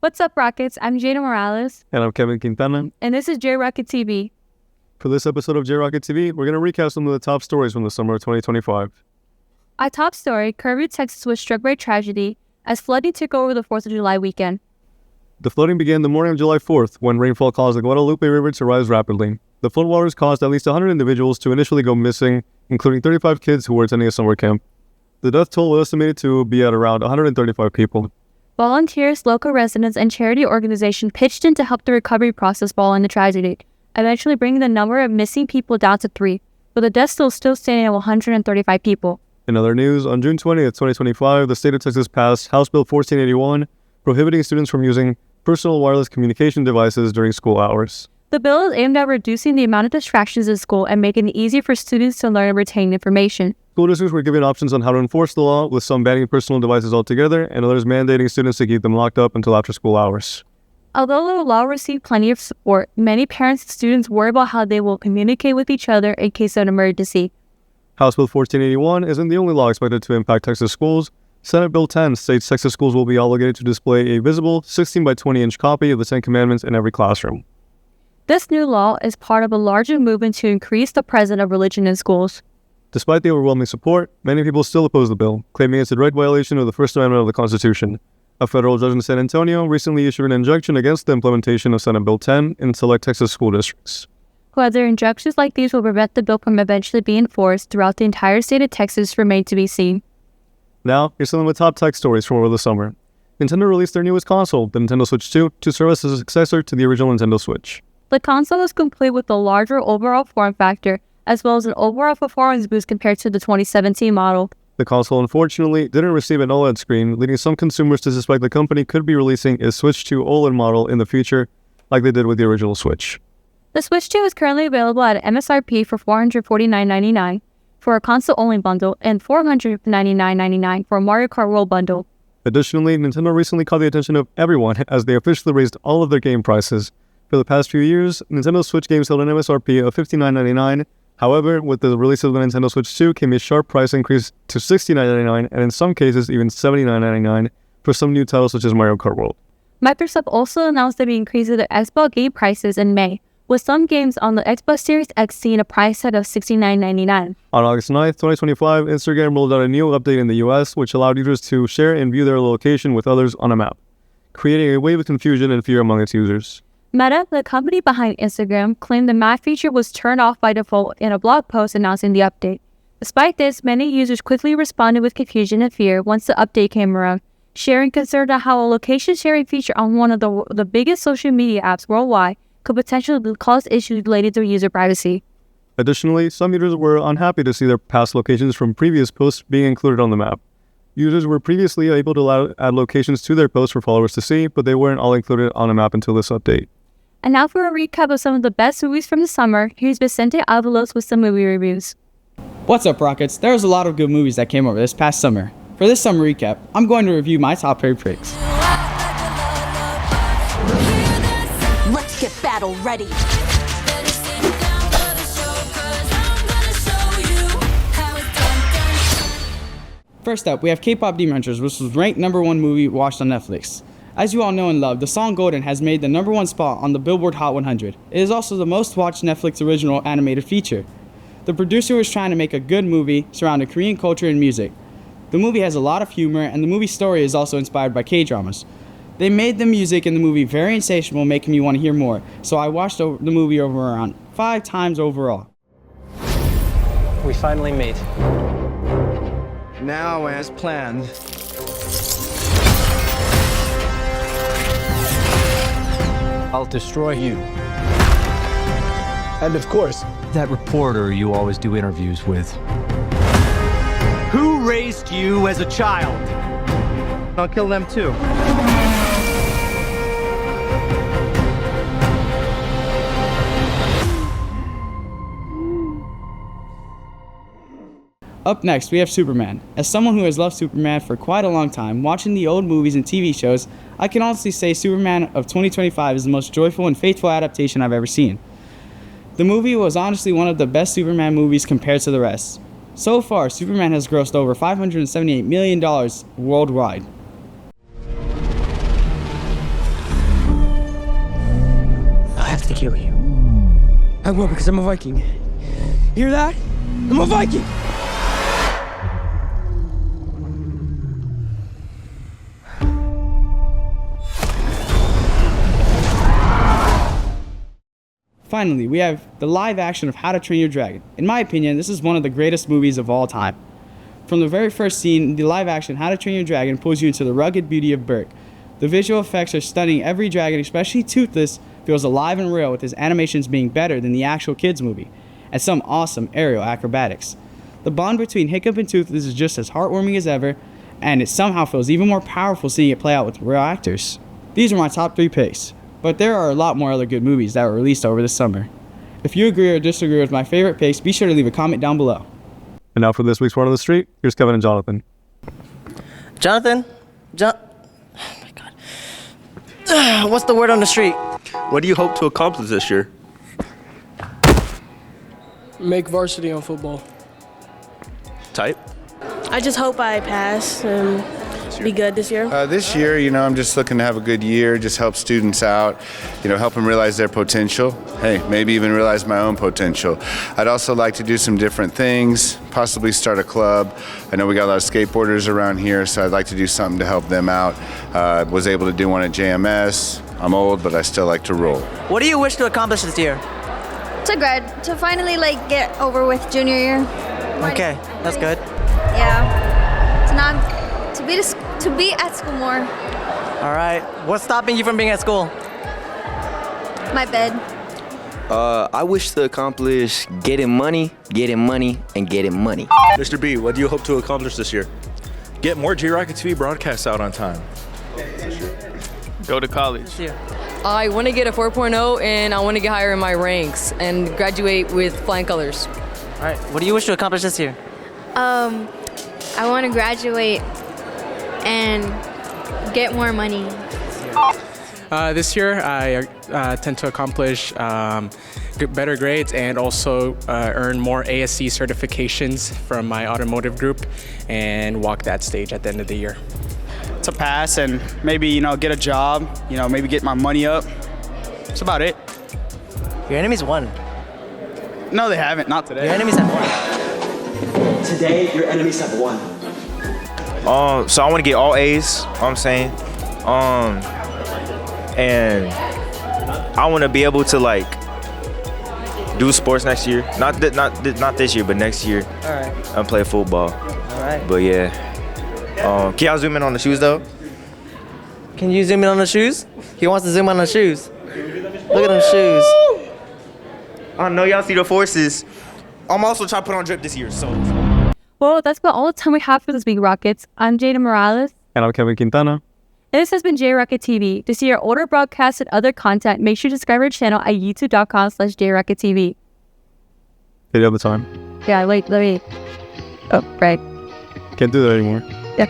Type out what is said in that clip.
What's up, Rockets? I'm Jada Morales. And I'm Kevin Quintana. And this is J Rocket TV. For this episode of J Rocket TV, we're going to recap some of the top stories from the summer of 2025. Our top story, Kerrville, Texas was struck by tragedy as flooding took over the 4th of July weekend. The flooding began the morning of July 4th when rainfall caused the Guadalupe River to rise rapidly. The floodwaters caused at least 100 individuals to initially go missing, including 35 kids who were attending a summer camp. The death toll was estimated to be at around 135 people. Volunteers, local residents, and charity organizations pitched in to help the recovery process following the tragedy, eventually bringing the number of missing people down to 3, but the death toll still standing at 135 people. In other news, on June 20th, 2025, the state of Texas passed House Bill 1481, prohibiting students from using personal wireless communication devices during school hours. The bill is aimed at reducing the amount of distractions in school and making it easier for students to learn and retain information. School districts were given options on how to enforce the law, with some banning personal devices altogether and others mandating students to keep them locked up until after school hours. Although the law received plenty of support, many parents and students worry about how they will communicate with each other in case of an emergency. House Bill 1481 isn't the only law expected to impact Texas schools. Senate Bill 10 states Texas schools will be obligated to display a visible 16 by 20 inch copy of the Ten Commandments in every classroom. This new law is part of a larger movement to increase the presence of religion in schools. Despite the overwhelming support, many people still oppose the bill, claiming it's a direct violation of the First Amendment of the Constitution. A federal judge in San Antonio recently issued an injunction against the implementation of Senate Bill 10 in select Texas school districts. Whether injunctions like these will prevent the bill from eventually being enforced throughout the entire state of Texas remain to be seen. Now, here's some of the top tech stories from over the summer. Nintendo released their newest console, the Nintendo Switch 2, to serve as a successor to the original Nintendo Switch. The console is complete with a larger overall form factor, as well as an overall performance boost compared to the 2017 model. The console unfortunately didn't receive an OLED screen, leading some consumers to suspect the company could be releasing a Switch 2 OLED model in the future, like they did with the original Switch. The Switch 2 is currently available at MSRP for $449.99 for a console-only bundle and $499.99 for a Mario Kart World bundle. Additionally, Nintendo recently caught the attention of everyone as they officially raised all of their game prices. For the past few years, Nintendo Switch games held an MSRP of $59.99. However, with the release of the Nintendo Switch 2 came a sharp price increase to $69.99 and in some cases even $79.99 for some new titles such as Mario Kart World. Microsoft also announced they'll be increasing their Xbox game prices in May, with some games on the Xbox Series X seeing a price set of $69.99. On August 9th, 2025, Instagram rolled out a new update in the US which allowed users to share and view their location with others on a map, creating a wave of confusion and fear among its users. Meta, the company behind Instagram, claimed the map feature was turned off by default in a blog post announcing the update. Despite this, many users quickly responded with confusion and fear once the update came around, sharing concern at how a location sharing feature on one of the biggest social media apps worldwide could potentially cause issues related to user privacy. Additionally, some users were unhappy to see their past locations from previous posts being included on the map. Users were previously able to add locations to their posts for followers to see, but they weren't all included on a map until this update. And now for a recap of some of the best movies from the summer, here's Vicente Avalos with some movie reviews. What's up, Rockets? There was a lot of good movies that came over this past summer. For this summer recap, I'm going to review my top 3 picks. Let's get battle ready. First up, we have K-Pop Demon Hunters, which was ranked #1 movie watched on Netflix. As you all know and love, the song Golden has made the #1 spot on the Billboard Hot 100. It is also the most watched Netflix original animated feature. The producer was trying to make a good movie surrounding Korean culture and music. The movie has a lot of humor, and the movie story is also inspired by K-dramas. They made the music in the movie very insatiable, making me want to hear more, so I watched the movie over around 5 times overall. We finally meet. Now, as planned, I'll destroy you. and of course, That reporter you always do interviews with. who raised you as a child? I'll kill them too. Up next, we have Superman. As someone who has loved Superman for quite a long time, watching the old movies and TV shows, I can honestly say Superman of 2025 is the most joyful and faithful adaptation I've ever seen. The movie was honestly one of the best Superman movies compared to the rest. So far, Superman has grossed over $578 million worldwide. to kill you. I will, because I'm a Viking. Hear that? I'm a Viking! Finally, we have the live action of How to Train Your Dragon. In my opinion, this is one of the greatest movies of all time. From the very first scene, the live action How to Train Your Dragon pulls you into the rugged beauty of Berk. The visual effects are stunning. Every dragon, especially Toothless, feels alive and real, with his animations being better than the actual kids movie, and some awesome aerial acrobatics. The bond between Hiccup and Toothless is just as heartwarming as ever, and it somehow feels even more powerful seeing it play out with real actors. These are my top 3 picks. But there are a lot more other good movies that were released over the summer. If you agree or disagree with my favorite picks, be sure to leave a comment down below. And now for this week's Word on the Street, here's Kevin and Jonathan. Jonathan? Oh my God. What's the word on the street? What do you hope to accomplish this year? Make varsity on football. Type? I just hope I pass and be good this year. This year, I'm just looking to have a good year, just help students out, help them realize their potential. Hey, maybe even realize my own potential. I'd also like to do some different things, possibly start a club. I know we got a lot of skateboarders around here, so I'd like to do something to help them out. Was able to do one at JMS. I'm old, but I still like to roll. What do you wish to accomplish this year? To grad, to finally get over with junior year. Okay, that's good. Yeah. To be at school more. All right. What's stopping you from being at school? My bed. I wish to accomplish getting money, and getting money. Mr. B, what do you hope to accomplish this year? Get more J-Rocket TV broadcasts out on time. Go to college. I want to get a 4.0 and I want to get higher in my ranks and graduate with flying colors. All right. What do you wish to accomplish this year? I want to graduate and get more money. This year, I tend to accomplish better grades and also earn more ASC certifications from my automotive group and walk that stage at the end of the year. To pass and maybe, get a job, maybe get my money up. That's about it. Your enemies won. No, they haven't. Not today. Your enemies have won. Today, your enemies have won. So I want to get all A's, I'm saying. And I want to be able to do sports next year. Not this year, but next year. All right. I'm play football. All right. But yeah. Can y'all zoom in on the shoes though? Can you zoom in on the shoes? He wants to zoom in on the shoes. Look at them shoes. I know y'all see the forces. I'm also trying to put on drip this year, so. Well, that's about all the time we have for this week, Rockets. I'm Jada Morales. And I'm Kevin Quintana. And this has been J-Rocket TV. To see our older broadcasts and other content, make sure to subscribe our channel at youtube.com/JRocketTV. Did you have the time? Yeah, wait, let me. Oh, right. Can't do that anymore. Yeah.